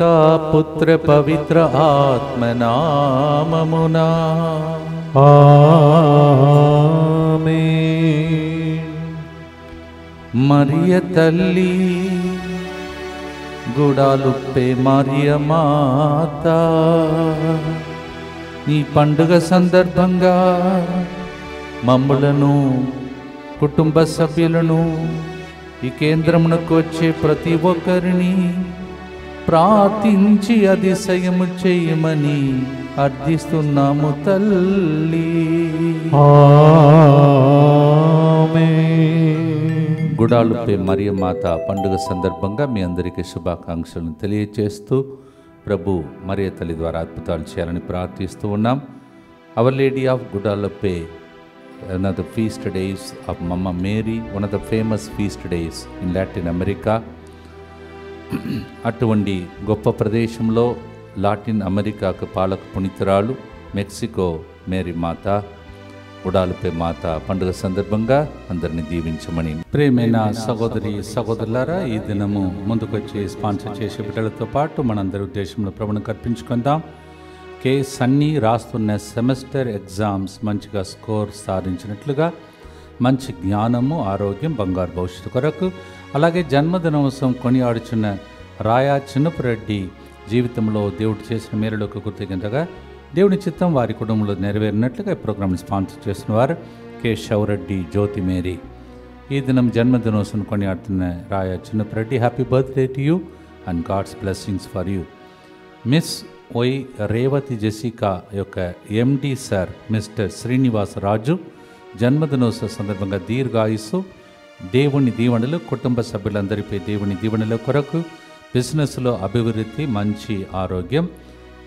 పితా పుత్ర పవిత్ర ఆత్మనామమునా ఆమేన్. మరియ తల్లి గుడాలుప్పే మరియ మాత, ఈ పండుగ సందర్భంగా మమ్ములను కుటుంబ సభ్యులను ఈ కేంద్రమునకు వచ్చే ప్రతి ఒక్కరిని ప్రార్థించి అతిశయము చేయమని అర్థిస్తున్నాము తల్లి. ఆమేన్. గుడాలుపై మరియ మాత పండుగ సందర్భంగా మీ అందరికీ శుభాకాంక్షలను తెలియజేస్తూ ప్రభు మరియ తల్లి ద్వారా అద్భుతాలు చేయాలని ప్రార్థిస్తూ ఉన్నాం. Our lady of Guadalupe one of the feast days of Mama Mary, one of the famous feast days in Latin America. అటువంటి గొప్ప ప్రదేశంలో లాటిన్ అమెరికాకు పాలక పుణితురాలు మెక్సికో మేరీ మాత, గుడాలుపై మాత పండుగ సందర్భంగా అందరినీ దీవించమని. ప్రేమైన సహోదరి సహోదరులారా, ఈ దినము ముందుకొచ్చి స్పాన్సర్ చేసే బిడ్డలతో పాటు మనందరి ఉద్దేశంలో ప్రభువును కర్పించుకుందాం. కే సన్నీ రాస్తున్న సెమిస్టర్ ఎగ్జామ్స్ మంచిగా స్కోర్ సాధించినట్లుగా, మంచి జ్ఞానము, ఆరోగ్యం, బంగారు భవిష్యత్తు కొరకు, అలాగే జన్మదినోత్సవం కొనియాడుచున్న రాయా చిన్నపురెడ్డి జీవితంలో దేవుడు చేసిన మేలులకు కృతజ్ఞతగా దేవుని చిత్తం వారి కుటుంబంలో నెరవేరినట్లుగా ఈ ప్రోగ్రాంని స్పాన్సర్ చేసిన వారు కె శౌరెడ్డి జ్యోతి మేరీ. ఈ దినం జన్మదినోత్సవం కొనియాడుతున్న Raya Chinnapureddy, happy birthday to you and God's blessings for you. Miss Y Revathi Jessica యొక్క MD sir Mister Srinivasa Raju జన్మదినోత్సవ సందర్భంగా దీర్ఘాయుస్సు, దేవుని దీవెనలు, కుటుంబ సభ్యులందరిపై దేవుని దీవెనల కొరకు, బిజినెస్లో అభివృద్ధి, మంచి ఆరోగ్యం,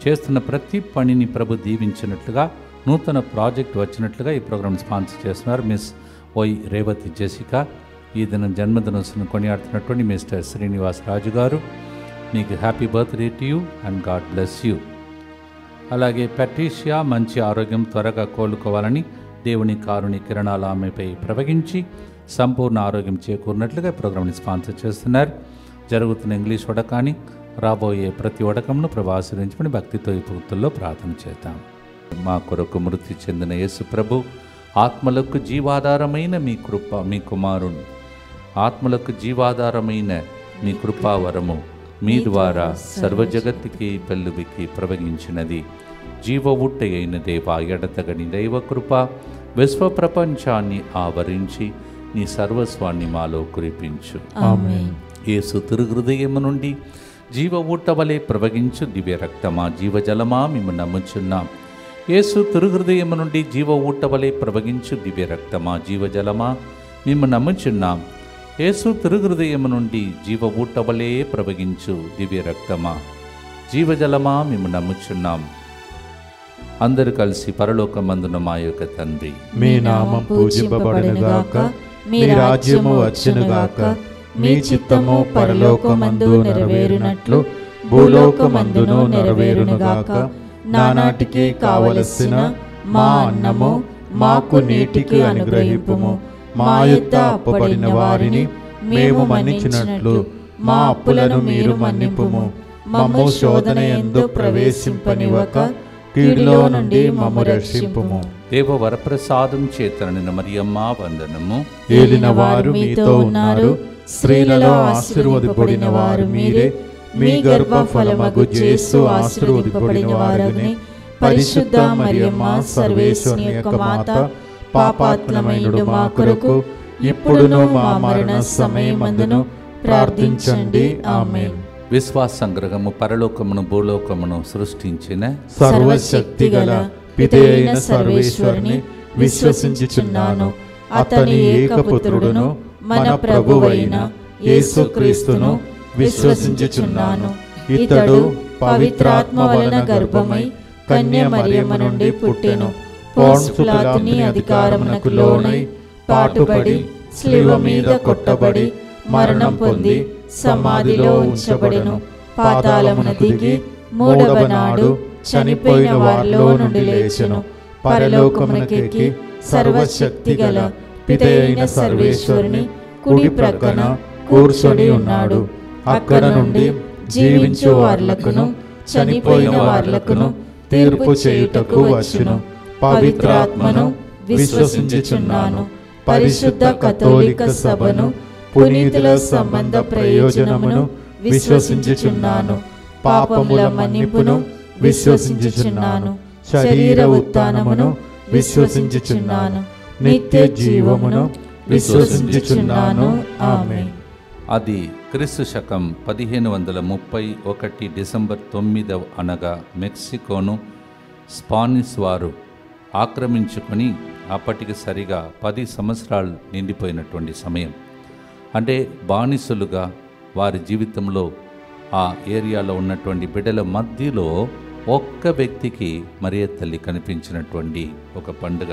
చేస్తున్న ప్రతి పనిని ప్రభు దీవించినట్లుగా, నూతన ప్రాజెక్ట్ వచ్చినట్లుగా ఈ ప్రోగ్రాం స్పాన్సర్ చేస్తున్నారు మిస్ వై రేవతి జెసికా. ఈ దినం జన్మదినోత్సవం కొనియాడుతున్నటువంటి మిస్టర్ శ్రీనివాస రాజు గారు, మీకు happy birthday to you and God bless you. అలాగే పెట్రిషియా మంచి ఆరోగ్యం, త్వరగా కోలుకోవాలని దేవుని కారుని కిరణాలు ఆమెపై ప్రవగించి సంపూర్ణ ఆరోగ్యం చేకూరినట్లుగా ప్రోగ్రాంని స్పాన్సర్ చేస్తున్నారు. జరుగుతున్న ఇంగ్లీష్ వడకాన్ని, రాబోయే ప్రతి వడకంను ప్రభు ఆశీర్వదించమని భక్తితో ఈ పూర్తుల్లో ప్రార్థన చేద్దాం. మా కొరకు మృతి చెందిన యేసు ప్రభు, ఆత్మలకు జీవాధారమైన మీ కృప, మీ కుమారుడు ఆత్మలకు జీవాధారమైన మీ కృపావరము మీ ద్వారా సర్వజగత్తుకి పెళ్ళువికి ప్రవగించినది. జీవ ఊట అయిన దేవా, ఎడతగని దైవ కృప విశ్వ ప్రపంచాన్ని ఆవరించి నీ సర్వస్వాన్ని మాలో కురిపించు. యేసు తిరుహృదయము నుండి జీవ ఊట వలె ప్రవగించు దివ్య రక్తమా, జీవజలమా మేము నమ్ముచున్నాం. యేసు తిరుహృదయము నుండి జీవ ఊట వలె ప్రవగించు దివ్య రక్తమా, జీవజలమా మేము నమ్ముచున్నాం. యేసు తిరుహృదయము నుండి జీవ ఊట వలె ప్రవగించు దివ్య రక్తమా, జీవజలమా మేము నమ్ముచున్నాం. అందరూ కలిసి పరలోకమందున మా యొక్క తండ్రి, మీ నామం పూజింపబడునుగాక, మీ రాజ్యము వచ్చునుగాక, మీ చిత్తము పరలోకమందు నెరవేరునట్లు భూలోకమందును నెరవేరునుగాక. నానాటికి కావలసిన మా అన్నము మాకు నేటికి అనుగ్రహింపుము. మా యొద్ద అప్పుపడిన వారిని మేము మన్నించినట్లు మా అప్పులను మీరు మన్నింపుము. మమ్ము శోధన యందు ప్రవేశింపనివ్వక కీడులో నుండి మమ్ము రక్షింపుము. దేవ వరప్రసాదం చేతనైన మరియమ్మ వందనము. ఏలిన వారు మీతో ఉన్నారు, స్త్రీలలో ఆశీర్వదింపబడిన వారు మీరే. మీ గర్భఫలమగు యేసు ఆశీర్వదింపబడిన వారని. పరిశుద్ధ మరియమ్మ సర్వేశ్వరుని యొక్క మాత, పాపాత్ములమైనడు మా కొరకు ఇప్పుడును మా మరణ సమయమందును ప్రార్థించండి. ఆమేన్. విశ్వాస సంగ్రహము పరలోకమును భూలోకమును సృష్టించిన సర్వశక్తి గల పితయైన సర్వేశ్వరుని విశ్వసించుచున్నాను. అతని ఏకపుత్రుడును మన ప్రభువైన యేసుక్రీస్తును విశ్వసించుచున్నాను. ఇతడు పవిత్రాత్మ వలన గర్భమై కన్య మరియమ్మ నుండి పుట్టెను. పోన్సు పిలాతుని అధికారమునకు లోనై పాటుపడి శిలువ మీద కొట్టబడి మరణం పొంది సమాధిలో ఉంచబడెను. పాతాళమున దిగి మూడవ నాడు చనిపోయిన వారిలో నుండి లేచెను. పరలోకమునకెక్కి సర్వశక్తి గల పితయైన సర్వేశ్వరుని కుడి ప్రక్కన కూర్చొని ఉన్నాడు. అక్కడ నుండి జీవించు వార్లకును చనిపోయిన వార్లకును తీర్పు చేయుటకు వచ్చును. పవిత్రాత్మను విశ్వసించుచున్నాను. పరిశుద్ధ కథోలిక సభను, పునీతుల సంబంధ ప్రయోజనమును విశ్వసించుచున్నాను. పాపముల మన్నిపును విశ్వసించుచున్నాను. శరీర ఉత్థానమును విశ్వసించుచున్నాను. నిత్య జీవమును విశ్వసించుచున్నాను. ఆమేన్. అది క్రీస్తు శకం 1531 డిసెంబర్ 9 అనగా మెక్సికోను స్పానిష్ వారు ఆక్రమించుకొని అప్పటికి సరిగా 10 సంవత్సరాలు నిండిపోయినటువంటి సమయం. అంటే బానిసలుగా వారి జీవితంలో ఆ ఏరియాలో ఉన్నటువంటి బిడ్డల మధ్యలో ఒక్క వ్యక్తికి మరియ తల్లి కనిపించినటువంటి ఒక పండుగ.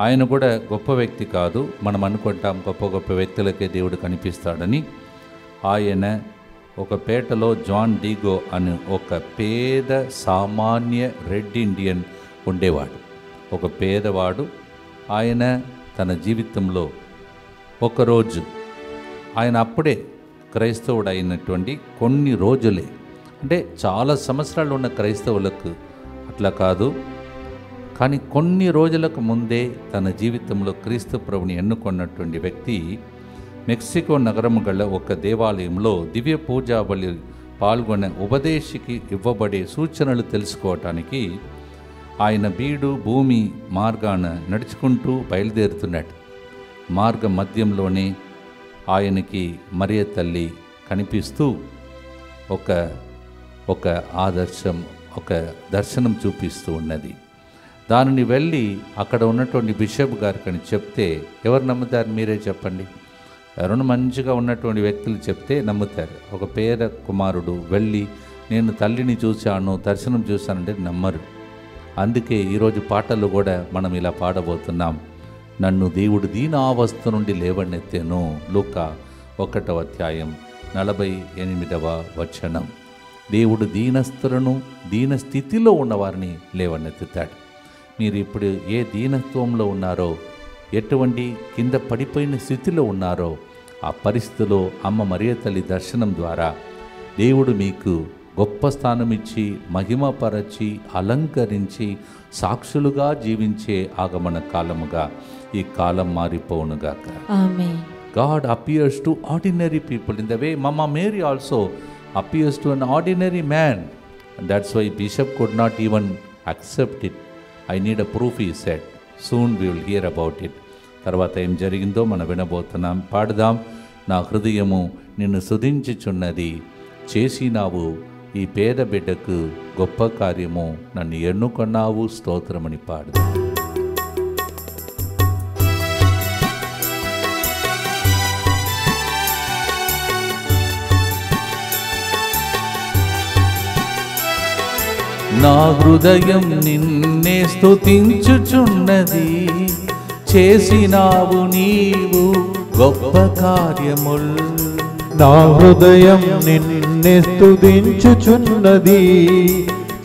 ఆయన కూడా గొప్ప వ్యక్తి కాదు. మనం అనుకుంటాం గొప్ప గొప్ప వ్యక్తులకే దేవుడు కనిపిస్తాడని. ఆయన ఒక పేటలో జాన్ డీగో అని ఒక పేద సామాన్య రెడ్ ఇండియన్ ఉండేవాడు. ఒక పేదవాడు. ఆయన తన జీవితంలో ఒకరోజు, ఆయన అప్పుడే క్రైస్తవుడు అయినటువంటి కొన్ని రోజులే, అంటే చాలా సంవత్సరాలు ఉన్న క్రైస్తవులకు అట్లా కాదు, కానీ కొన్ని రోజులకు ముందే తన జీవితంలో క్రీస్తు ప్రభుని ఎన్నుకున్నటువంటి వ్యక్తి మెక్సికో నగరం గల ఒక దేవాలయంలో దివ్య పూజా బలి పాల్గొనే ఉపదేశికి ఇవ్వబడే సూచనలు తెలుసుకోవటానికి ఆయన బీడు భూమి మార్గాన నడుచుకుంటూ బయలుదేరుతున్నాడు. మార్గ మధ్యంలోనే ఆయనకి మరియ తల్లి కనిపిస్తూ ఒక ఆదర్శం, ఒక దర్శనం చూపిస్తూ ఉన్నది. దానిని వెళ్ళి అక్కడ ఉన్నటువంటి బిషప్ గారికి అని చెప్తే ఎవరు నమ్ముతారు? మీరే చెప్పండి. ఎవరైనా మంచిగా ఉన్నటువంటి వ్యక్తులు చెప్తే నమ్ముతారు. ఒక పేద కుమారుడు వెళ్ళి నేను తల్లిని చూశాను, దర్శనం చూశానంటే నమ్మరు. అందుకే ఈరోజు పాటలు కూడా మనం ఇలా పాడబోతున్నాం. నన్ను దేవుడు దీనావస్థ నుండి లేవనెత్తెను. లూకా 1వ అధ్యాయం 48వ వచనం. దేవుడు దీనస్థులను, దీన స్థితిలో ఉన్నవారిని లేవనెత్తుతాడు. మీరు ఇప్పుడు ఏ దీనత్వంలో ఉన్నారో, ఎటువంటి కింద పడిపోయిన స్థితిలో ఉన్నారో, ఆ పరిస్థితిలో అమ్మ మరియ తల్లి దర్శనం ద్వారా దేవుడు మీకు గొప్ప స్థానం ఇచ్చి, మహిమపరచి, అలంకరించి, సాక్షులుగా జీవించే ఆగమన కాలముగా ఈ కాలం మారిపోవునుగాక. ఆమేన్. God appears to ordinary people in the way Mama Mary also appears to an ordinary man. And that's why Bishop could not even accept it. I need a proof, he said. Soon we will hear about it. తర్వాత ఏం జరిగిందో మనం వినబోతున్నాం. పాడదాం. నా హృదయము నిన్ను స్తుతించుచున్నది, చేసినావు ఈ పేద బిడ్డకు గొప్ప కార్యము, నన్ను ఎన్నుకొన్నావు స్తోత్రమని పాడదాం. నా హృదయం నిన్నే స్తుతించుచున్నది, చేసినావు నీవు గొప్ప కార్యముల్. నా హృదయం నిన్నే స్తుతించుచున్నది,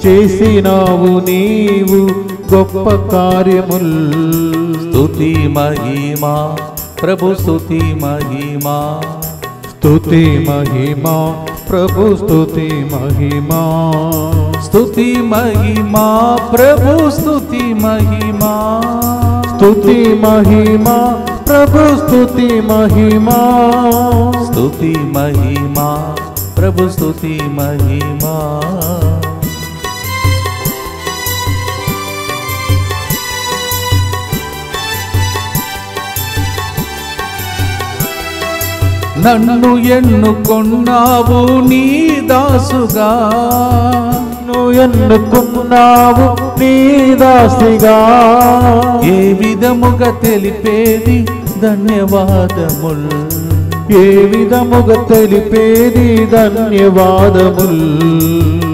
చేసినావు నీవు గొప్ప కార్యముల్. స్తుతి మహిమా ప్రభు, స్తుతి మహిమా, స్తుతి మహిమా ప్రభు, స్తుతి మహిమా, స్తుతి మహిమా ప్రభు, స్తుతి మహిమా, స్తుతి మహిమా ప్రభు, స్తుతి మహిమా, స్తుతి మహిమా ప్రభు, స్తుతి మహిమా. నన్ను ఎన్నుకొన్నావు నీ దాసుగా, నువ్వు ఎన్నుకున్నావు నీ దాసిగా, ఏ విధముగా తెలిపేది ధన్యవాదముల్, ఏ విధముగా తెలిపేది ధన్యవాదముల్.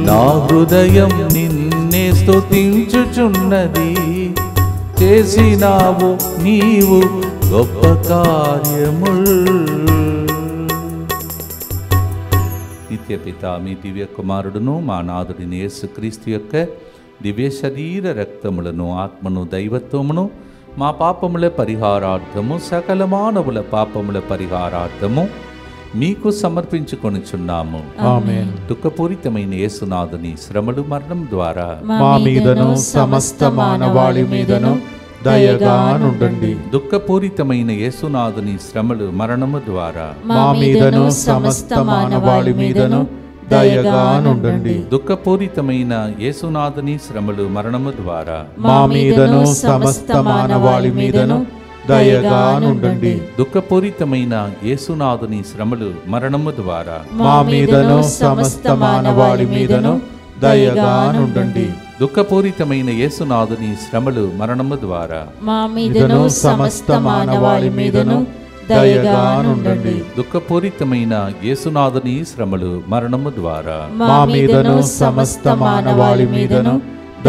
నా హృదయం నిన్నే స్తుతించుచున్నది, చేసినావు నీవు గొప్ప కార్యముల్. నిత్య పిత మీ దివ్య కుమారుడును మా నాథుడిని యేసుక్రీస్తు యొక్క దివ్య శరీర రక్తములను, ఆత్మను, దైవత్వమును మా పాపముల పరిహారార్థము, సకల మానవుల పాపముల పరిహారార్థము మీకు సమర్పించుకొనుచున్నాము. ఆమేన్. దుఃఖపూరితమైన యేసునాథుని శ్రమలు మరణం ద్వారా మా మీదను సమస్త మానవాళి మీదను దయగా నుండండి. దుఃఖపూరితమైన యేసునాథుని శ్రమలు మరణము ద్వారా మా మీదను సమస్త మానవాళి మీదను దయగా నుండండి. దుఃఖపూరితమైన యేసునాథుని శ్రమలు మరణము ద్వారా మా మీదను సమస్త మానవాళి మీదను దయగా నుండండి. దుఃఖపూరితమైన యేసునాథుని శ్రమలు మరణము ద్వారా మా మీదను సమస్త మానవాళి మీదను దయగా నుండండి. దుఃఖపూరితమైన యేసునాథుని శ్రమలు మరణము ద్వారా మా మీదను సమస్త మానవాళి మీదను దయగా నుండండి. దుఃఖపూరితమైన యేసునాథుని శ్రమలు మరణము ద్వారా మా మీదను సమస్త మానవాళి మీదను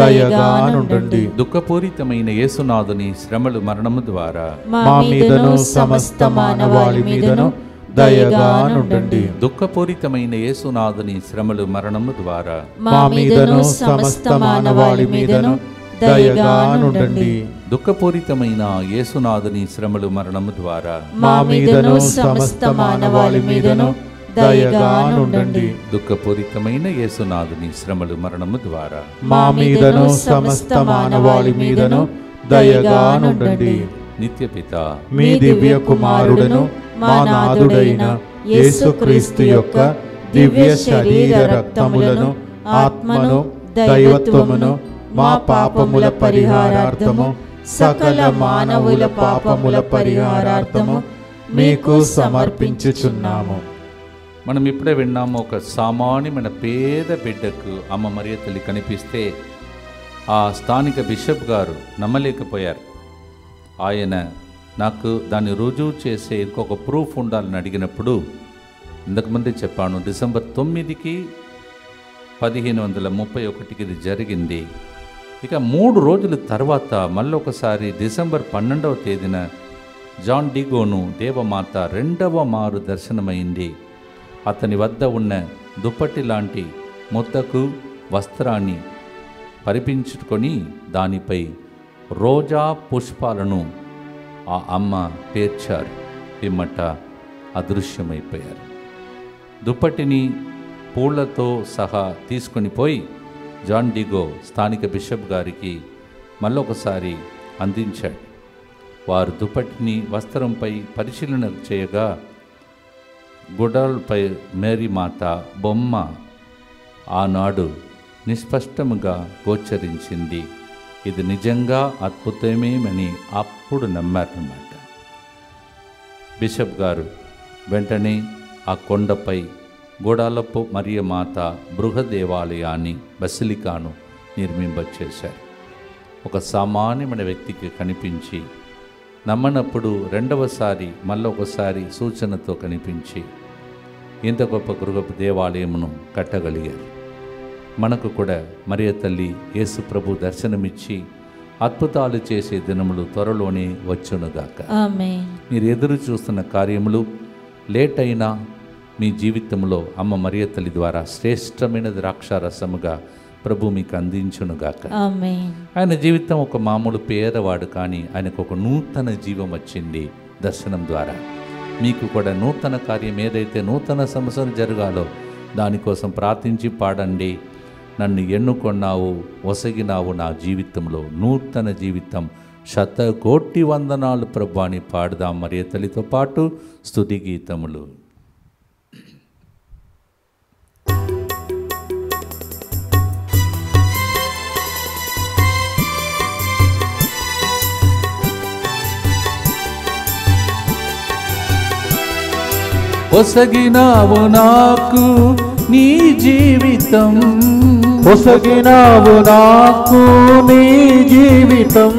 దయగా నుండండి. దుఃఖపూరితమైన యేసునాథుని శ్రమలు మరణము ద్వారా మా మీదను సమస్త మానవాళి మీదను దయగా నుండండి. దుఃఖపూరితమైన యేసునాథుని శ్రమలు మరణము ద్వారా మా మీదను సమస్త మానవాళి మీదను దయగా నుండండి. దుఃఖపూరితమైన యేసునాథుని శ్రమలు మరణము ద్వారా మా మీదను సమస్త మానవాళి మీదను దయగా నుండండి. దుఃఖపూరితమైన యేసునాథుని శ్రమలు మరణము ద్వారా మా మీదను సమస్త మానవాళి మీదను దయగా నుండండి. నిత్యపిత మీ దివ్య కుమారుడును మా నాథుడైన యేసుక్రీస్తు యొక్క దివ్య శరీర రక్తములను ఆత్మను దైవత్వమును మా పాపముల పరిహారార్థము సకల మానవుల పాపముల పరిహారార్థము మీకు సమర్పించుచున్నాము. మనం ఇప్పుడే విన్నాము, ఒక సామాన్యమైన పేద బిడ్డకు అమ్మ మరియ తల్లి కనిపిస్తే ఆ స్థానిక బిషప్ గారు నమ్మలేకపోయారు. ఆయన నాకు దాన్ని రుజువు చేసే ఇంకొక ప్రూఫ్ ఉండాలని అడిగినప్పుడు, ఇంతకుముందే చెప్పాను, డిసెంబర్ 9కి 1531 ఇది జరిగింది. ఇక 3 రోజుల తర్వాత మళ్ళొకసారి డిసెంబర్ 12వ తేదీన జాన్ డిగోను దేవమాత 2వ మారు దర్శనమైంది. అతని వద్ద ఉన్న దుప్పటి లాంటి ముద్దకు వస్త్రాన్ని పరిపించుకొని దానిపై రోజా పుష్పాలను ఆ అమ్మ పేర్చారు. పిమ్మట అదృశ్యమైపోయారు. దుప్పటిని పూలతో సహా తీసుకొని పోయి జాన్ డిగో స్థానిక బిషప్ గారికి మళ్ళొకసారి అందించాడు. వారు దుప్పటిని వస్త్రంపై పరిశీలన చేయగా గుడాలపై మేరీ మాత బొమ్మ ఆనాడు నిస్పష్టముగా గోచరించింది. ఇది నిజంగా అద్భుతమేమని అప్పుడు నమ్మారన్నమాట. బిషప్ గారు వెంటనే ఆ కొండపై గోడాలపు మరియ మాత బృహదేవాలయాన్ని బసిలికాను నిర్మింపచేశారు. ఒక సామాన్యమైన వ్యక్తికి కనిపించి నమ్మనప్పుడు రెండవసారి మళ్ళొకసారి సూచనతో కనిపించి ఇంత గొప్ప గృహపు దేవాలయమును కట్టగలిగారు. మనకు కూడా మరియ తల్లి యేసు ప్రభు దర్శనమిచ్చి అద్భుతాలు చేసే దినములు త్వరలోనే వచ్చునుగాక. ఆమేన్. మీరు ఎదురు చూస్తున్న కార్యములు లేట్ అయినా మీ జీవితంలో అమ్మ మరియ తల్లి ద్వారా శ్రేష్టమైన ద్రాక్షారసముగా ప్రభు మీకు అందించునుగాక. ఆమేన్. ఆయన జీవితం ఒక మామూలు పేదవాడు, కానీ ఆయనకు ఒక నూతన జీవం వచ్చింది దర్శనం ద్వారా. మీకు కూడా నూతన కార్యం ఏదైతే నూతన సంవత్సరం జరగాలో దానికోసం ప్రార్థించి పాడండి. నన్ను ఎన్నుకొన్నావు, ఒసగినావు నా జీవితంలో నూతన జీవితం, 100,000,000 వందనాలు ప్రభు అని పాడుదాం మరియ తల్లితో పాటు స్తుతి గీతములు. ఒసగినావు నాకు నీ జీవితం, ఒసగినావు నాకు నీ జీవితం,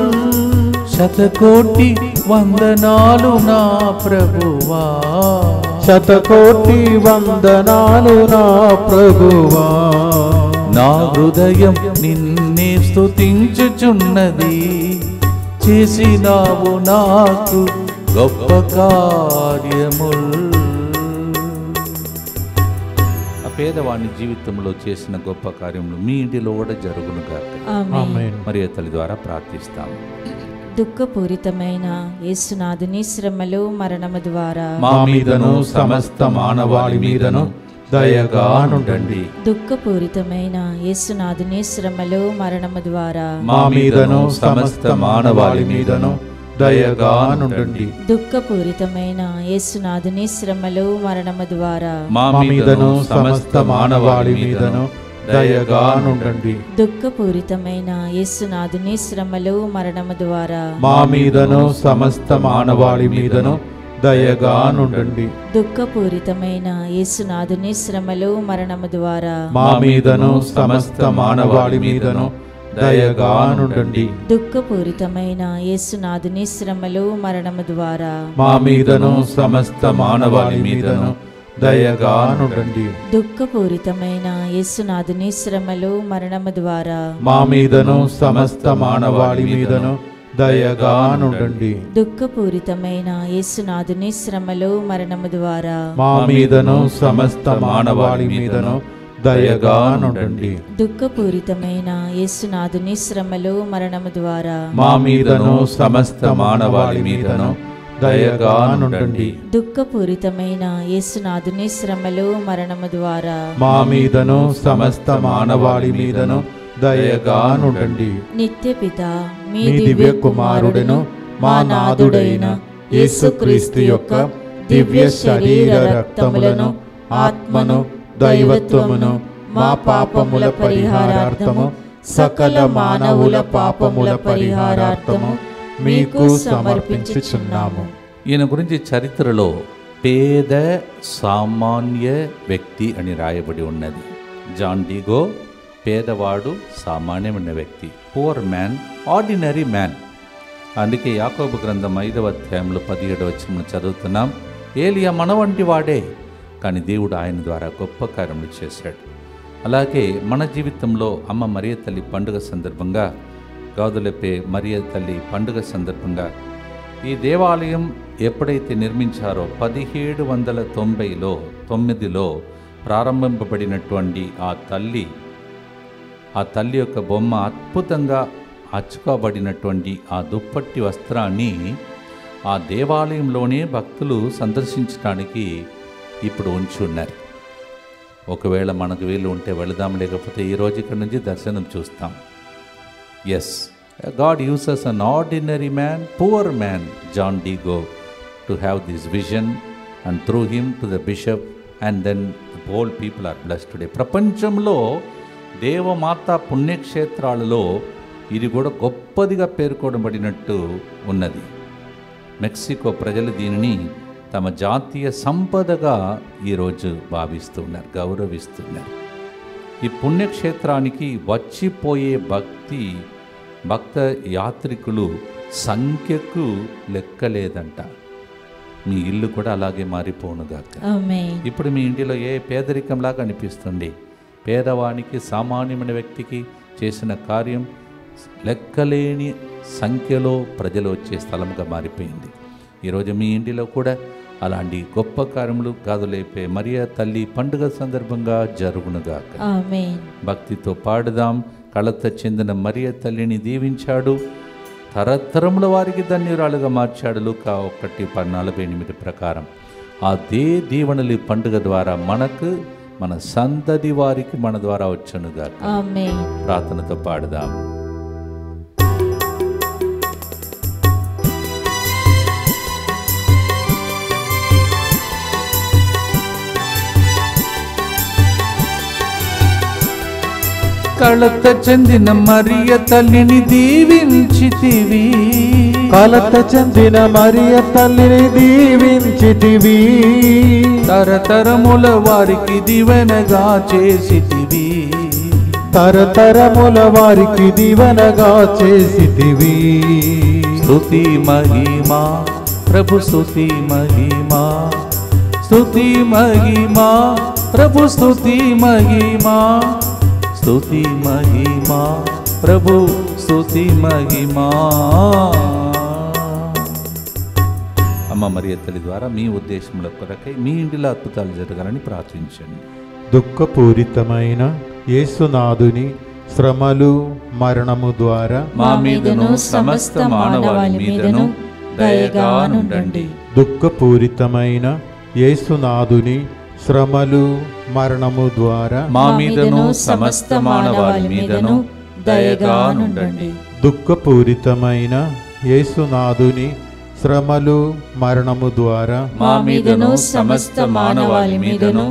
100,000,000 వందనాలు నా ప్రభువా, 100,000,000 వందనాలు నా ప్రభువా. నా హృదయం నిన్నే స్తుతించుచున్నది, చేసినావు నాకు గొప్ప కార్యముల్. ఆ పేదవాణి జీవితంలో చేసిన గొప్ప కార్యములు మీ ఇంటిలో కూడా జరుగునుగాక. ఆమేన్. ఆమేన్. మరియ తల్లి ద్వారా ప్రార్థిస్తాము. దుఃఖపూరితమైన యేసునాథుని శ్రమలు మరణము ద్వారా మా మీదను సమస్త మానవాళి మీదను దయగా నుండండి. దుఃఖపూరితమైన యేసునాథుని శ్రమలు మరణము ద్వారా మా మీదను సమస్త మానవాళి మీదను దయగా నుండండి. దుఃఖపూరితమైన యేసునాథుని శ్రమలు మరణము ద్వారా మా మీదను సమస్త మానవాళి మీదను దయగా నుండండి. దుఃఖపూరితమైన యేసునాథుని శ్రమలు మరణము ద్వారా మా మీదను సమస్త మానవాళి మీదను దయగా నుండండి. దుఃఖపూరితమైన యేసునాథుని శ్రమలు మరణము ద్వారా మా మీదను సమస్త మానవాళి మీదను దయగా నుండండి. దుఃఖపూరితమైన యేసునాథుని శ్రమలు మరణము ద్వారా మా మీదను సమస్త మానవాళి మీదను దయగా నుండండి. దుఃఖపూరితమైన యేసునాథుని శ్రమలు మరణము ద్వారా మా మీదను సమస్త మానవాళి మీదను దయగా నుండండి. దుఃఖపూరితమైన యేసునాథుని శ్రమలు మరణము ద్వారా మా మీదను సమస్త మానవాళి మీదను దయగా నుండండి. దుఃఖపూరితమైన యేసునాథుని శ్రమలు మరణము ద్వారా మా మీదను సమస్త మానవాళి మీదను దయగా నుండండి. దుఃఖపూరితమైన యేసునాథుని శ్రమలు మరణము ద్వారా మా మీదను సమస్త మానవాళి మీదను దయగా నుండండి. నిత్యపిత మీ మీ దివ్య కుమారుడును మా నాథుడైన యేసుక్రీస్తు యొక్క దివ్య శరీర రక్తములను ఆత్మను దైవత్వమును మా పాపముల పరిహారార్థము సకల మానవుల పాపముల పరిహారార్థము మీకు సమర్పించుచున్నాము. ఈయన గురించి చరిత్రలో పేద సామాన్య వ్యక్తి అని రాయబడి ఉన్నది. జాన్ డీగో పేదవాడు, సామాన్యమైన వ్యక్తి, పూర్ మ్యాన్, ఆర్డినరీ మ్యాన్. అందుకే యాకోబు గ్రంథం 5వ అధ్యాయంలో 17వ వచనం చదువుతున్నాం. ఏలియా మన వంటి వాడే, కానీ దేవుడు ఆయన ద్వారా గొప్ప కార్యములు చేశాడు. అలాగే మన జీవితంలో అమ్మ మరియ తల్లి పండుగ సందర్భంగా, గాదులపే మరియ తల్లి పండుగ సందర్భంగా ఈ దేవాలయం ఎప్పుడైతే నిర్మించారో 1799లో ప్రారంభింపబడినటువంటి ఆ తల్లి యొక్క బొమ్మ అద్భుతంగా అచ్చుకోబడినటువంటి ఆ దుప్పట్టి వస్త్రాన్ని ఆ దేవాలయంలోనే భక్తులు సందర్శించడానికి ఇప్పుడు ఉంచి ఉన్నారు. ఒకవేళ మనకు వీలు ఉంటే వెళదాం, లేకపోతే ఈరోజు ఇక్కడ నుంచి దర్శనం చూస్తాం. Yes, God uses an ordinary man, poor man, John Digo, to have this vision, and through him to the bishop, and then the whole people are blessed today. ప్రపంచంలో దేవమాత పుణ్యక్షేత్రాలలో ఇది కూడా గొప్పదిగా పేర్కొనబడినట్టు ఉన్నది. మెక్సికో ప్రజలు దీనిని తమ జాతీయ సంపదగా ఈరోజు భావిస్తున్నారు, గౌరవిస్తున్నారు. ఈ పుణ్యక్షేత్రానికి వచ్చిపోయే భక్త యాత్రికులు సంఖ్యకు లెక్కలేదంట. మీ ఇల్లు కూడా అలాగే మారిపోనుగాక. ఇప్పుడు మీ ఇంటిలో ఏ పేదరికంలాగా అనిపిస్తుంది? పేదవానికి, సామాన్యమైన వ్యక్తికి చేసిన కార్యం లెక్కలేని సంఖ్యలో ప్రజలు వచ్చే స్థలంగా మారిపోయింది. ఈరోజు మీ ఇంటిలో కూడా అలాంటి గొప్ప కార్యములు గాదులపే మరియ తల్లి పండుగ సందర్భంగా జరుగునుగాక. భక్తితో పాడుదాం. కళత చెందిన మరియ తల్లిని దీవించాడు, తరతరముల వారికి ధన్యురాలుగా మార్చాడు. లూకా 1:48 ప్రకారం అదే దీవెనలు పండుగ ద్వారా మనకు, మన సంతతి వారికి మన ద్వారా వచ్చునుగాక. ప్రార్థనతో పాడుదాం. కళత చెందిన మరియ తల్లిని దీవించితివి, కలత చెందిన మరియ తల్లిని దీవించితివి, తరతరముల వారికి దీవెనగా చేసితివి, తరతరముల వారికి దీవెనగా చేసితివి. స్తుతి మహిమా ప్రభు, స్తుతి మహిమా, స్తుతి మహిమా ప్రభు, స్తుతి మహిమా, స్తుతి మహిమా ప్రభు, స్తుతి మహిమా. అమ్మ మరియ తల్లి ద్వారా మీ ఉద్దేశముల కొరకై మీ ఇంటిలో అద్భుతాలు జరగాలని ప్రార్థించండి. దుఃఖపూరితమైన యేసునాథుని శ్రమలు మరణము ద్వారా మా మీదను సమస్త మానవాళి మీదను దయగా నుండండి. దుఃఖపూరితమైన యేసునాథుని శ్రమలు మరణము ద్వారా మా మీదను సమస్త మానవాళి మీదను దయగా నుండండి. దుఃఖపూరితమైన యేసునాథుని శ్రమలు మరణము ద్వారా మా మీదను సమస్త మానవాళి మీదను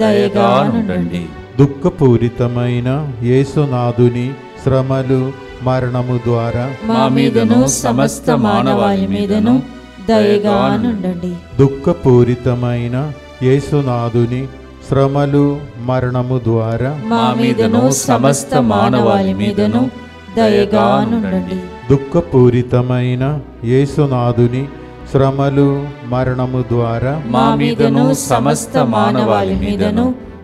దయగా నుండండి. దుఃఖపూరితమైన యేసునాథుని శ్రమలు మరణము ద్వారా మా మీదను సమస్త మానవాళి మీదను దయగా నుండండి. దుఃఖపూరితమైన యేసునాథుని శ్రమలు మరణము ద్వారా మా మీదను సమస్త మానవాళి మీదను దయగా నుండండి. దుఃఖపూరితమైన యేసునాథుని శ్రమలు మరణము ద్వారా మా మీదను సమస్త మానవాళి మీదను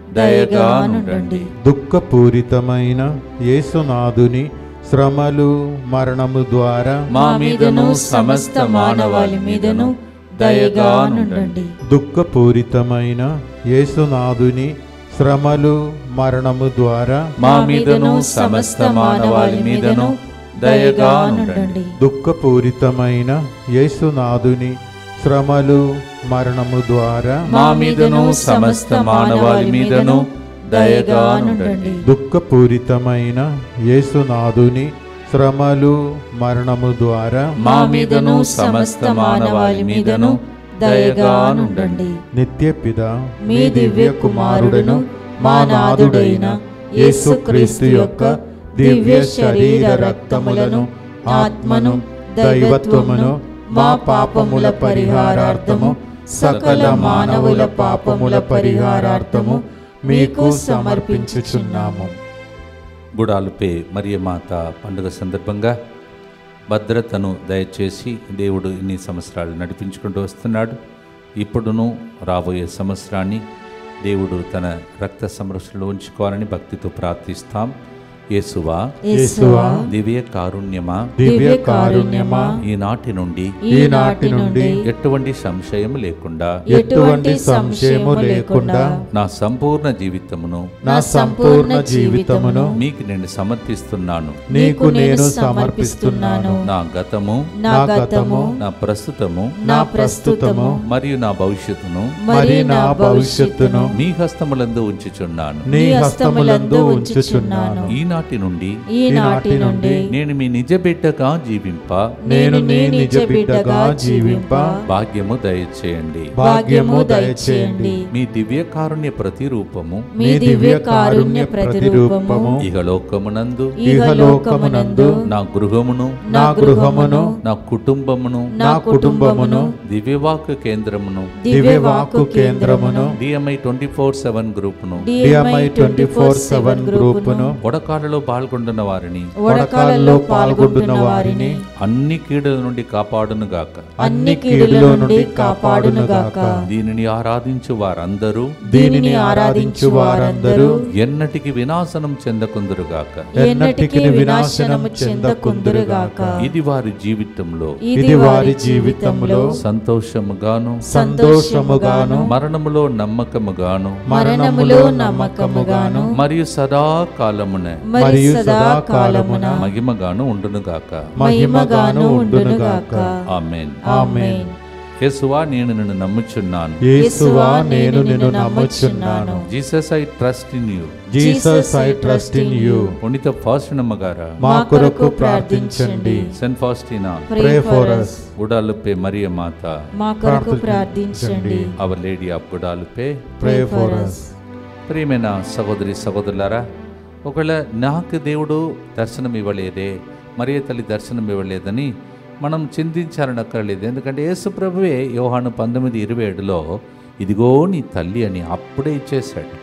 దయగా నుండండి. దుఃఖపూరితమైన యేసునాథుని శ్రమలు మరణము ద్వారా మా మీదను సమస్త మానవాళి మీదను దయగా నుండండి. దుఃఖపూరితమైన యేసునాథుని శ్రమలు మరణము ద్వారా మా మీదను సమస్త మానవాళి మీదను దయగా నుండండి. దుఃఖపూరితమైన యేసునాథుని శ్రమలు మరణము ద్వారా మా మీదను సమస్త మానవాళి మీదను దయగా నుండండి. దుఃఖపూరితమైన యేసునాథుని శ్రమలు మరణము ద్వారా మా మీదను సమస్త మానవాళి మీదను దయగా నుండండి. నిత్యపిత మీ దివ్య కుమారుడును మా నాథుడైన యేసుక్రీస్తు యొక్క దివ్య శరీర రక్తములను ఆత్మను దైవత్వమును మా పాపముల పరిహారార్థము సకల మానవుల పాపముల పరిహారార్థము మీకు సమర్పించుచున్నాము. గుడాలుపే మరియమాత పండుగ సందర్భంగా భద్రతను దయచేసి దేవుడు ఇన్ని సంవత్సరాలు నడిపించుకుంటూ వస్తున్నాడు. ఇప్పుడును రాబోయే సంవత్సరాన్ని దేవుడు తన రక్త సంరక్షణలో ఉంచుకోవాలని భక్తితో ప్రార్థిస్తాం. యేసువా యేసువా దివ్య కారుణ్యమా దివ్య కారుణ్యమా ఈనాటి నుండి ఎటువంటి సంశయం లేకుండా ఎటువంటి సంశయము లేకుండా నా సంపూర్ణ జీవితమును మీకు నేను సమర్పిస్తున్నాను. నీకు నేను సమర్పిస్తున్నాను. నా గతము నా ప్రస్తుతము మరియు నా భవిష్యత్తును మీ హస్తములందు ఉంచుచున్నాను. ఈనాటి నుండి నేను మీ నిజ బిడ్డగా జీవింప భాగ్యము దయచేయండి. మీ దివ్య కారుణ్య ప్రతిరూపము ఇహలోకమునందు నా గృహమును నా కుటుంబమును దివ్యవాక్కు కేంద్రమును DMI 24/7 గ్రూపును వడకాలలో పాల్గొంటున్న వారిని అన్ని కీడుల నుండి కాపాడునుగాక. దీనిని ఆరాధించు వారందరూ ఎన్నటికి వినాశనం చెందకుందురుగాక. ఇది వారి జీవితంలో సంతోషముగాను మరణములో నమ్మకముగాను మరియు సదాకాలమున మహిమగాను ఉండునుగాక. ఆమేన్. యేసువా నేను నిన్ను నమ్ముచున్నాను. Jesus I trust in you. పునీత ఫాస్టినమ్మ గారా మా కొరకు ప్రార్థించండి. Saint Faustina pray for us. Guadalupe మరియమాత మా కొరకు ప్రార్థించండి. Our lady of Guadalupe pray for us. ప్రియమైన సహోదరులారా, ఒకవేళ నాకు దేవుడు దర్శనం ఇవ్వలేదే, మరియ తల్లి దర్శనం ఇవ్వలేదని మనం చింతించాలనక్కర్లేదు. ఎందుకంటే యేసు ప్రభువే యోహాను 19:27లో ఇదిగో నీ తల్లి అని అప్పుడే ఇచ్చేశాడు.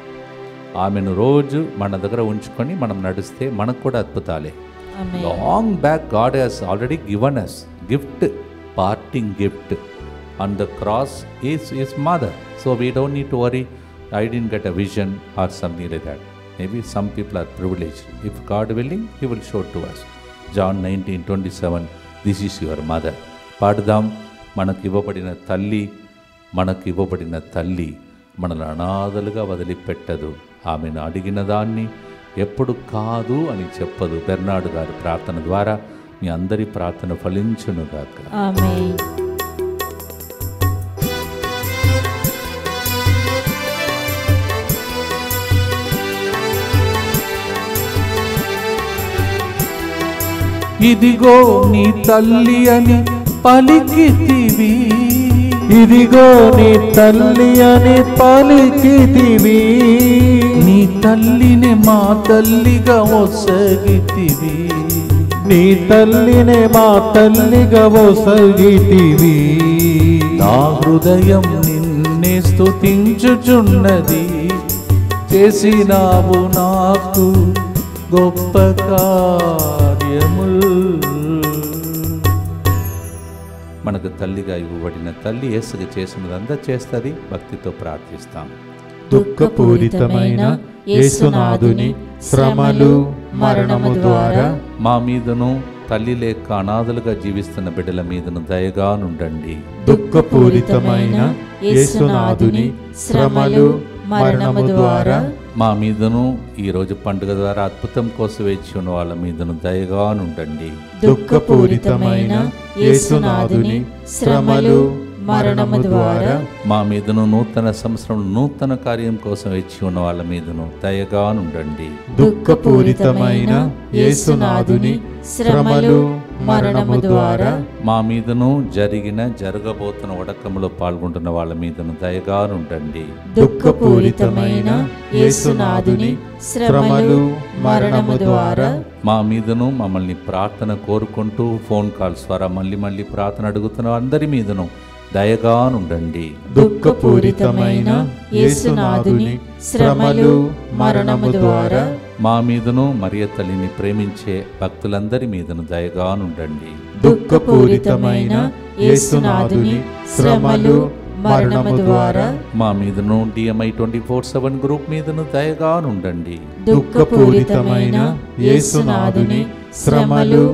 ఆమెను రోజు మన దగ్గర ఉంచుకొని మనం నడిస్తే మనకు కూడా అద్భుతాలే. Long back God has already given us gift, parting gift on the cross is mother. So we don't need to worry I didn't get a vision or something like that. Maybe some people are privileged. If God willing, He will show to us. John 19:27, this is your mother. పాడుదాం. మనకు ఇవ్వబడిన తల్లి మనల్ని అనాథలుగా వదిలిపెట్టదు. ఆమెను అడిగిన దాన్ని ఎప్పుడు కాదు అని చెప్పదు. బెర్నార్డ్ గారి ప్రార్థన ద్వారా మీ అందరి ప్రార్థన ఫలించునుగాక. ఆమేన్. ఇదిగో నీ తల్లి అని పలికితివి, ఇదిగో నీ తల్లి అని పలికితివి, నీ తల్లిని మా తల్లిగా ఒసగితివి, నీ తల్లిని మా తల్లిగా ఒసగితివి. నా హృదయం నిన్నే స్తుతించుచున్నది, చేసినావు నాకు గొప్ప కార్యములు. మనకు తల్లిగా ఇవ్వబడిన తల్లి యేసుగా చేసినదంతా చేస్తుంది. భక్తితో ప్రార్థిస్తాం. దుఃఖపూరితమైన యేసునాథుని శ్రమలు మరణము ద్వారా మా మీదను తల్లి లేక అనాథలుగా జీవిస్తున్న బిడ్డల మీదను దయగా నుండండి. దుఃఖపూరితమైన యేసునాథుని శ్రమలు మరణము ద్వారా మా మీదను ఈరోజు పండుగ ద్వారా అద్భుతం కోసం వేచి ఉన్న వాళ్ళ మీదను దయగా నుండండి. దుఃఖపూరితమైన యేసునాథుని శ్రమలు మరణము ద్వారా మా మీదను నూతన సంవత్సరం నూతన కార్యం కోసం వేచి ఉన్న వాళ్ళ మీదను దయగా నుండండి. దుఃఖపూరితమైన యేసునాథుని శ్రమలు మరణము ద్వారా మా మీదను జరిగిన జరగబోతున్న వడకములో పాల్గొంటున్న వాళ్ళ మీదను దయగా నుండండి. దుఃఖపూరితమైన యేసునాథుని శ్రమలు మరణము ద్వారా మా మీదను మమ్మల్ని ప్రార్థన కోరుకుంటూ ఫోన్ కాల్స్ ద్వారా మళ్ళీ ప్రార్థన అడుగుతున్న అందరి మీదను దయగా నుండండి. దుఃఖపూరితమైన యేసునాథుని శ్రమలు మరణము ద్వారా మా మీదను మరియ తల్లిని ప్రేమించే భక్తులందరి మీదను దయగా నుండండి. దుఃఖపూరితమైన యేసునాథుని శ్రమలు మరణము ద్వారా మా మీదను DMI 24/7 గ్రూప్ మీదను దయగా నుండండి. దుఃఖపూరితమైన యేసునాథుని శ్రమలు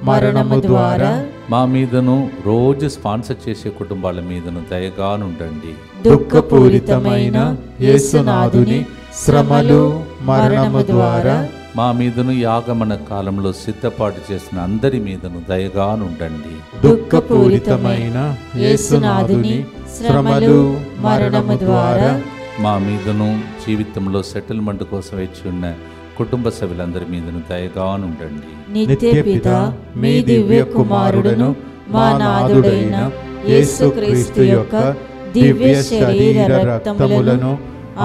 మరణము ద్వారా మా మీదను రోజు స్పాన్సర్ చేసే కుటుంబాల మీదను దయగా నుండండి. దుఃఖపూరితమైన యేసునాథుని శ్రమలు మరణము ద్వారా మా మీదను యాగమన కాలంలో సిద్ధపాటు చేసిన అందరి మీదను దయగా నుండండి. దుఃఖపూరితమైన యేసునాథుని శ్రమలు మరణము ద్వారా మా మీదను జీవితంలో సెటిల్మెంట్ కోసం వేచి ఉన్న కుటుంబ సభ్యులందరి మీదను దయగా నుండండి. నిత్యపిత మీ దివ్య కుమారుడను మా నాథుడైన యేసుక్రీస్తు యొక్క దివ్య శరీర రక్తములను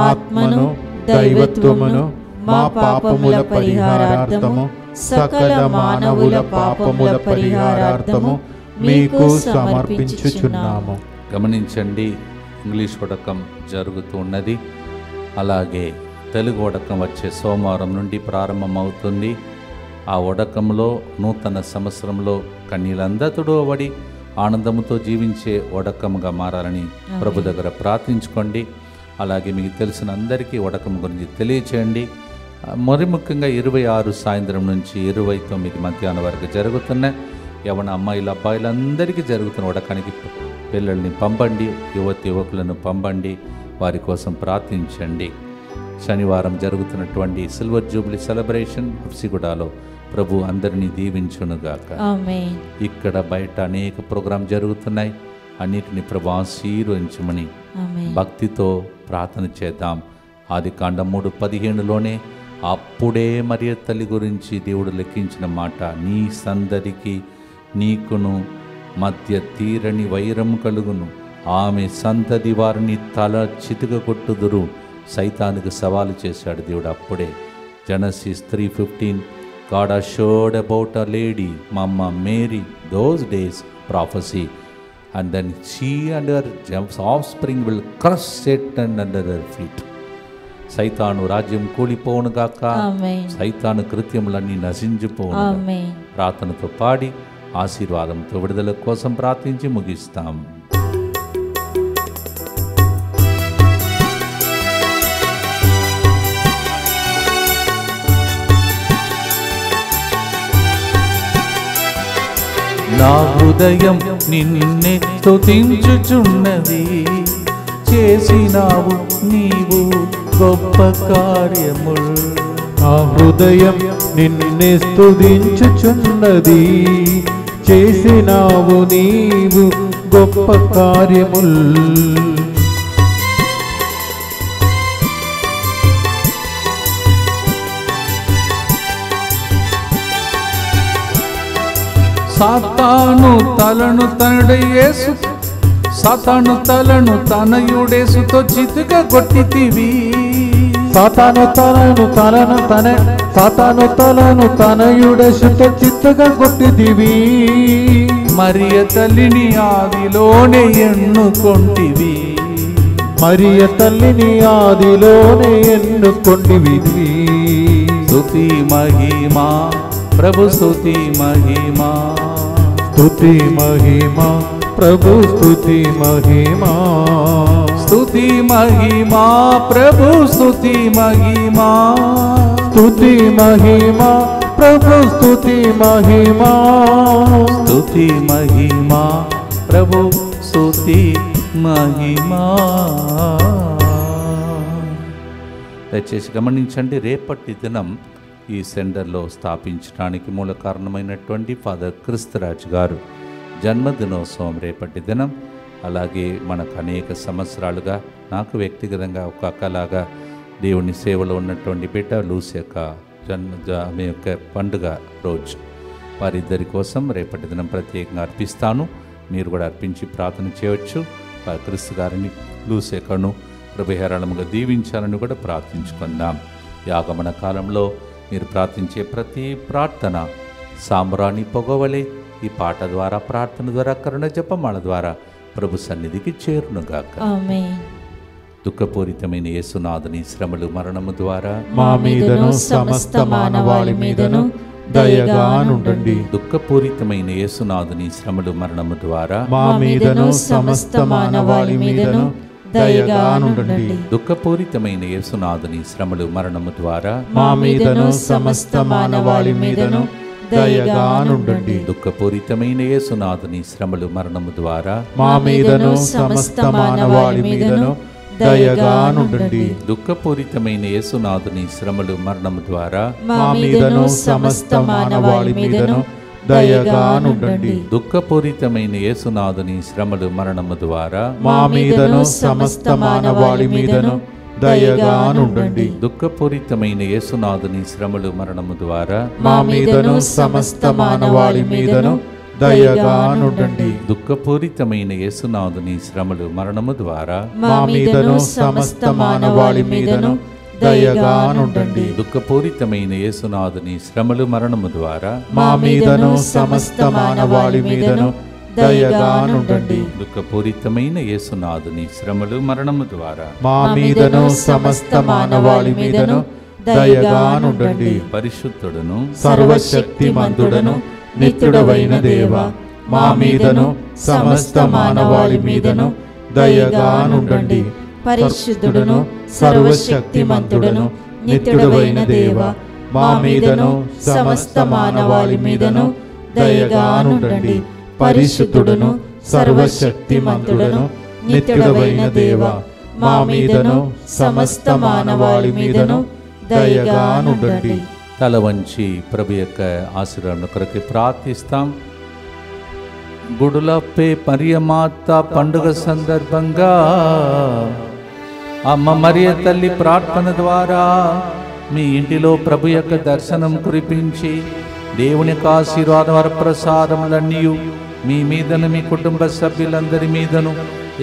ఆత్మను దైవత్వమును మా పాపముల పరిహారార్థము సకల మానవుల పాపముల పరిహారార్థము మీకు సమర్పించుచున్నాము. గమనించండి, ఇంగ్లీష్ వడకం జరుగుతూ ఉన్నది. అలాగే తెలుగు వడకం వచ్చే సోమవారం నుండి ప్రారంభమవుతుంది. ఆ వడకంలో నూతన సంవత్సరంలో కన్నీళ్ళందరూ వడి ఆనందంతో జీవించే వడకంగా మారాలని ప్రభు దగ్గర ప్రార్థించుకోండి. అలాగే మీకు తెలిసిన అందరికీ వడకం గురించి తెలియచేయండి. మరి ముఖ్యంగా 26 సాయంత్రం నుంచి 29 మధ్యాహ్నం వరకు జరుగుతున్న యవన అమ్మాయిల అబ్బాయిలందరికీ జరుగుతున్న వడకానికి పిల్లల్ని పంపండి, యువకులను పంపండి, వారి కోసం ప్రార్థించండి. శనివారం జరుగుతున్నటువంటి సిల్వర్ జూబ్లీ సెలబ్రేషన్ హబ్సిగూడలో ప్రభు అందరినీ దీవించునుగాక. ఆమేన్. ఇక్కడ బయట అనేక ప్రోగ్రాం జరుగుతున్నాయి. అన్నిటిని ప్రభు ఆశీర్వదించమని భక్తితో ప్రార్థన చేద్దాం. ఆదికాండం 3:15లోనే అప్పుడే మరియ తల్లి గురించి దేవుడు లెక్కించిన మాట, నీ సందడికి నీకును మధ్య తీరని వైరం కలుగును, ఆమె సంతతి వారిని తల చితుగొట్టుదురు. సైతానికి సవాలు చేశాడు దేవుడు అప్పుడే. Genesis 3:15 God assured about a lady, Mama Mary, those days prophecy, and then she and her offspring will crush Satan under her feet. సైతాను రాజ్యం కూలిపోవునుగాక, సైతాను కృత్యములన్నీ నశించిపోవును. ప్రార్థనతో పాడి ఆశీర్వాదంతో విడుదల కోసం ప్రార్థించి ముగిస్తాం. నా హృదయం నిన్నే స్తుతించుచున్నది, చేసినావు నీవు గొప్ప కార్యములు. నా హృదయం నిన్నే స్తుతించుచున్నది. చేసినావు నీవు గొప్ప కార్యముల్. సాతాను తలను తనయుడేసు, సాతాను తలను తనయుడేసుతో చితుగా కొట్టితివి. సాతాను తలను తనయుడేసుతో చిత్తుగా కొట్టితివి. మరియ తల్లిని ఆదిలోనే ఎన్నుకొంటివి. మరియ తల్లిని ఆదిలోనే ఎన్నుకొంటివి. స్తుతి మహిమా ప్రభు, స్తుతి మహిమా, స్తుతి మహిమా ప్రభు, స్తుతి మహిమా, స్తుతి మహిమా ప్రభు, స్తుతి మహిమా, స్తుతి మహిమా ప్రభు, స్తుతి మహిమా, స్తుతి మహిమా ప్రభు, స్తుతి మహిమా. దయచేసి గమనించండి, రేపటి దినం ఈ సెంటర్లో స్థాపించడానికి మూల కారణమైనటువంటి ఫాదర్ క్రిస్తురాజ్ గారు జన్మదినోత్సవం రేపటి దినం. అలాగే మనకు అనేక సంవత్సరాలుగా నాకు వ్యక్తిగతంగా ఒక అక్కలాగా దేవుని సేవలో ఉన్నటువంటి బిడ్డ లూసి యొక్క ఆమె యొక్క పండుగ రోజు. వారిద్దరి కోసం రేపటి దినం ప్రత్యేకంగా అర్పిస్తాను. మీరు కూడా అర్పించి ప్రార్థన చేయవచ్చు. క్రిస్తు గారిని లూసి యొక్కను ప్రభు దీవించాలని కూడా ప్రార్థించుకుందాం. ఈ ఆగమన కాలంలో మీరు ప్రార్థించే ప్రతి ప్రార్థన సాంబ్రాణి పొగవలే ఈ పాట ద్వారా, ప్రార్థన ద్వారా, కరుణ జపమాల ద్వారా ప్రభు సన్నిధికి చేరునుగాక. ఆమేన్. దుఃఖపూరితమైన యేసునాథుని శ్రమలు మరణము ద్వారా మా మీదను సమస్త మానవాళి మీదను దయగా నుండండి. దుఃఖపూరితమైన యేసునాథుని శ్రమలు మరణము ద్వారా మా మీదను సమస్త మానవాళి మీదను దయగా నుండండి. దుఃఖపూరితమైన యేసునాథుని శ్రమలు మరణము ద్వారా మా మీదను సమస్త మానవాళి మీదను దయగా నుండండి. దుఃఖపూరితమైన యేసునాథుని శ్రమలు మరణము ద్వారా మా మీదను సమస్త మానవాళి మీదను దయగా నుండండి. దుఃఖపూరితమైన యేసునాథుని శ్రమలు మరణము ద్వారా మా మీదను సమస్త మానవాళి మీదను దయగా నుండండి. దుఃఖపూరితమైన యేసునాథుని శ్రమలు మరణము ద్వారా మా మీదను సమస్త మానవాళి మీదను దయగా నుండండి. దుఃఖపూరితమైన యేసునాథుని శ్రమలు మరణము ద్వారా మా మీదను సమస్త మానవాళి మీదను దయగా నుండండి. దుఃఖపూరితమైన యేసునాథుని శ్రమలు మరణము ద్వారా మా మీదను సమస్త మానవాళి మీదను దయగా నుండండి. దుఃఖపూరితమైన యేసునాథుని శ్రమలు మరణము ద్వారా మా మీదను సమస్త మానవాళి మీదను దయగా నుండండి. దుఃఖపూరితమైన యేసునాథుని శ్రమలు మరణము ద్వారా మా మీదను సమస్త మానవాళి మీదను దయగా నుండండి. పరిశుద్ధుడును సర్వశక్తిమంతుడను నిత్యుడవైన దేవా, మా మీదను సమస్త మానవాళి మీదను దయగా నుండండి. పరిశుద్ధుడును సర్వశక్తిమంతుడును నిత్యుడవైన దేవా, మా మీదను సమస్త మానవాళి మీదను దయగా నుండండి. పరిశుద్ధుడును సర్వశక్తిమంతుడును నిత్యుడవైన దేవా, మా మీదను సమస్త మానవాళి మీదను దయగా నుండండి. తల వంచి ప్రభు యొక్క ఆశీర్వాదం కొరకు ప్రార్థిస్తాం. గుడులపై మరియమాత పండుగ సందర్భంగా అమ్మ మరియ తల్లి ప్రార్థన ద్వారా మీ ఇంటిలో ప్రభు యొక్క దర్శనం కురిపించి దేవుని యొక్క ఆశీర్వాద వరప్రసాదములన్నీ మీ మీదను మీ కుటుంబ సభ్యులందరి మీదను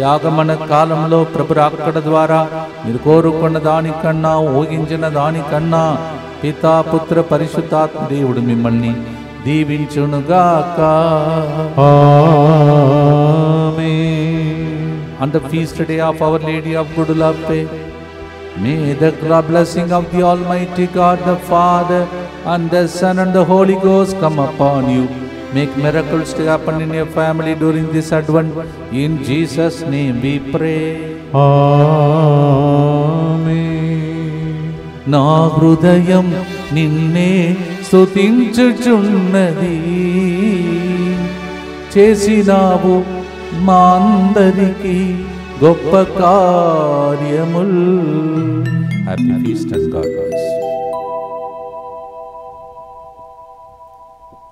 యాగమన కాలంలో ప్రభు రాకడ ద్వారా మీరు కోరుకున్న దానికన్నా ఊహించిన దానికన్నా పితా పుత్ర పరిశుద్ధాత్మ దేవుడు మిమ్మల్ని దీవించునుగాక. On the feast day of Our Lady of Guadalupe, may the blessing of the Almighty God, the Father, and the Son, and the Holy Ghost come upon you. Make miracles to happen in your family during this Advent. In Jesus' name we pray. నా హృదయం నిన్నే స్తుతించుచున్నది, చేసినావు మా అందరికి గొప్ప కార్యముల్. Happy feast and God bless.